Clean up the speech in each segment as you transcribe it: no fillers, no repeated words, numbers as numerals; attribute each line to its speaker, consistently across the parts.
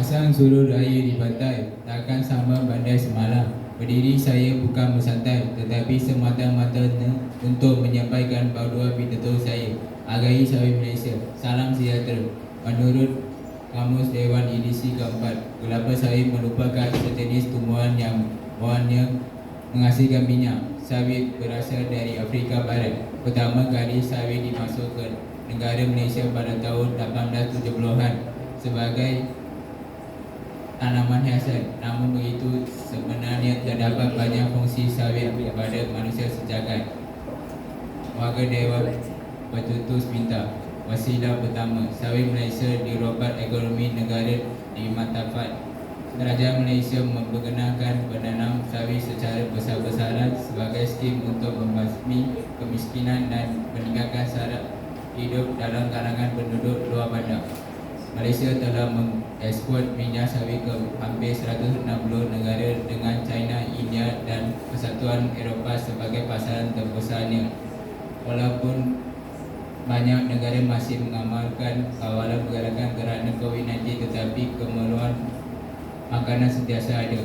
Speaker 1: Pasang suruh raya di pantai, takkan sama bandai semalam. Berdiri saya bukan bersantai, tetapi semata-mata untuk menyampaikan bahawa pidato saya. Agai Sawit Malaysia, salam sejahtera. Menurut Kamus Dewan Edisi keempat, kelapa sawit merupakan sejenis tumbuhan yang bahannya menghasilkan minyak. Sawit berasal dari Afrika Barat. Pertama kali sawit dimasuk ke negara Malaysia pada tahun 1870-an sebagai tanaman hiasan. Namun begitu, sebenarnya terdapat banyak fungsi sawit kepada manusia sejagat. Warga Dewan bertutus minta wasilah pertama, sawit Malaysia dirobat ekonomi negara dimanfaat. Kerajaan Malaysia memperkenalkan penanam sawit secara besar-besaran sebagai skim untuk membasmi kemiskinan dan meningkatkan syarat hidup dalam kalangan penduduk luar bandar. Malaysia telah mengeksport minyak sawit ke hampir 160 negara dengan China, India dan Persatuan Eropah sebagai pasaran terbesarnya. Walaupun banyak negara masih mengamalkan kawalan pergerakan kerana COVID-19, tetapi kemeluan makanan sentiasa ada.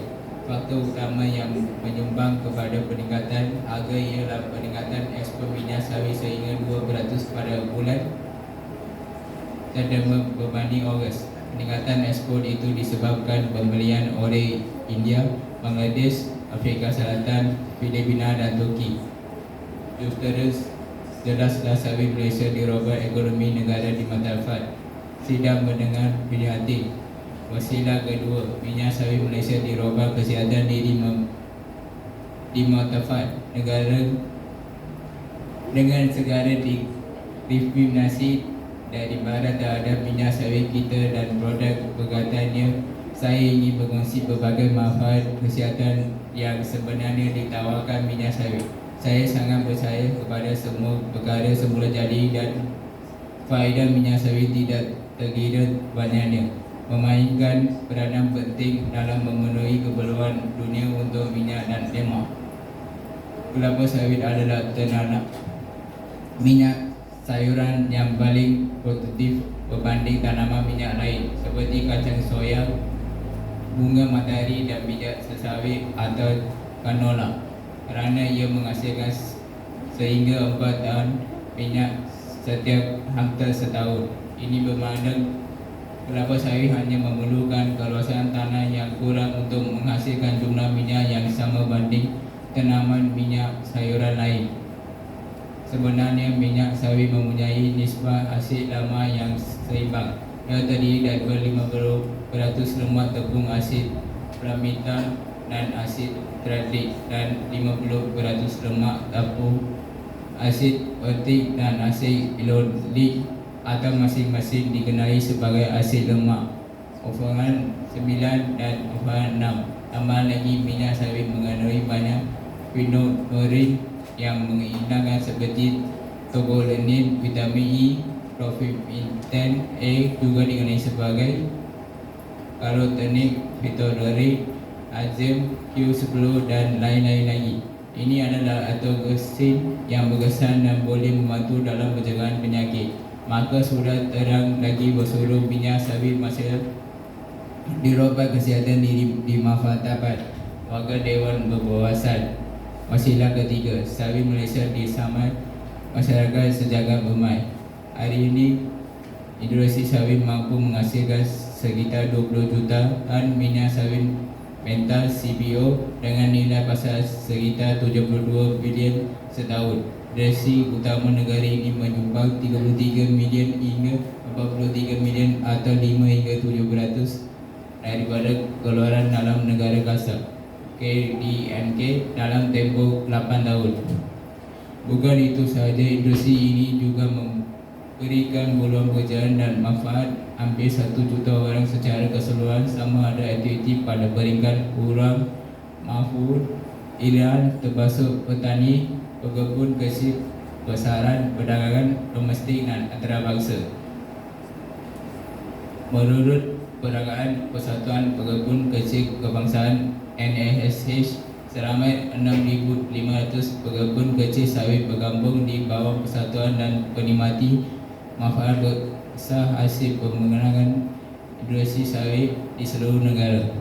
Speaker 1: Faktor utama yang menyumbang kepada peningkatan harga ialah peningkatan ekspor minyak sawit sehingga 2% pada bulan September berbanding Ogos. Peningkatan ekspor itu disebabkan pembelian oleh India, Bangladesh, Afrika Selatan, Filipina dan Turki. Jelaslah sawit Malaysia dirobat ekonomi negara dimanfaat. Sidang mendengar prihatin. Wasilah kedua, minyak sawit Malaysia dirobat kesihatan diri dimanfaat negara dengan segala diskriminasi dari barat terhadap minyak sawit kita dan produk berkaitannya. Saya ingin berkongsi berbagai manfaat kesihatan yang sebenarnya ditawarkan minyak sawit. Saya sangat percaya kepada semua perkara semula jadi dan faedah minyak sawit tidak terkira banyaknya, memainkan peranan penting dalam memenuhi keperluan dunia untuk minyak dan lemak. Kelapa sawit adalah ternak minyak sayuran yang paling produktif berbanding tanaman minyak lain seperti kacang soya, bunga matahari dan minyak sawit atau canola, kerana ia menghasilkan sehingga 4 ton minyak setiap hektar setahun. Ini bermakna kelapa sawit hanya memerlukan kawasan tanah yang kurang untuk menghasilkan jumlah minyak yang sama banding tanaman minyak sayuran lain. Sebenarnya minyak sawit mempunyai nisbah asid lama yang seimbang. Ia terdiri dari 50% lemak tepung asid palmital dan asid tratrik dan 50% lemak tepung asid otik dan asid ilonik atau masing-masing dikenali sebagai asid lemak. Oferan 9 dan oferan 6. Tambah lagi, minyak sawit mengandungi banyak fenolerin yang menghilangkan seperti tocolenin, vitamin E, profiten A juga dikenali sebagai karotenoid, fitolerin, azim, Q10 dan lain-lain lagi. Ini adalah antioksidan yang berkesan dan boleh membantu dalam pencegahan penyakit. Maka sudah terang lagi bersuruh minyak sawit masih dirobat kesihatan dimanfaatkan. Warga Dewan berwawasan. Wasilah ketiga, sawit Malaysia disambut masyarakat sejagat bermai. Hari ini industri sawit mampu menghasilkan sekitar 20 juta ton minyak sawit mentah CBO dengan nilai pasar sekitar 72 bilion setahun. Resi utama negara ini menyumbang 33 milion hingga 43 milion atau 5 hingga 7% daripada keluaran dalam negara kasar KDNK dalam tempoh 8 tahun. Bukan itu sahaja, industri ini juga memberikan peluang pekerjaan dan manfaat hampir 1 juta orang secara keseluruhan, sama ada aktiviti pada peringkat urang, mahfud, ilian, termasuk petani, pekebun, kecil, besaran, perdagangan domestik dan antarabangsa. Menurut Perangkaan Persatuan Pekebun Kecil Kebangsaan NASH, seramai 6,500 pekebun kecil sawit bergabung di bawah persatuan dan penikmati manfaat besar hasil pengembangan industri sawit di seluruh negara.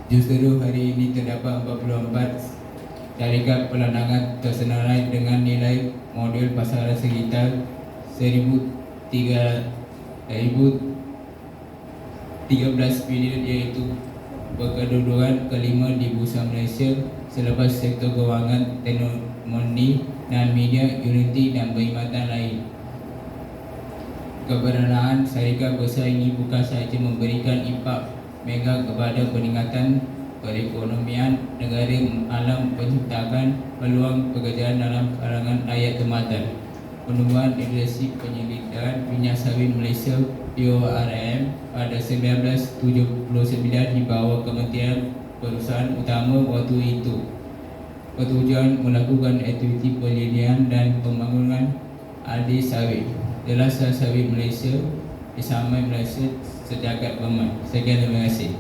Speaker 1: Justru hari ini terdapat 44 syarikat pelanangan tersenarai dengan nilai modal pasaran sekitar 1,13 bilion, iaitu berkedudukan kelima di Bursa Malaysia selepas sektor kewangan, teknologi dan media, Unity dan perkhidmatan lain. Keberadaan syarikat besar ini bukan sahaja memberikan impak mega kepada peningkatan perekonomian negara, alam menciptakan peluang pekerjaan dalam kalangan rakyat tempatan. Penumbuhan industri penyelidikan minyak sawit Malaysia PORM pada 1979 di bawah Kementerian Perusahaan Utama waktu itu bertujuan melakukan aktiviti penyelidikan dan pembangunan alih sawit. Jelas sawit Malaysia disamai Malaysia sejagat berman. Sekian, terima kasih.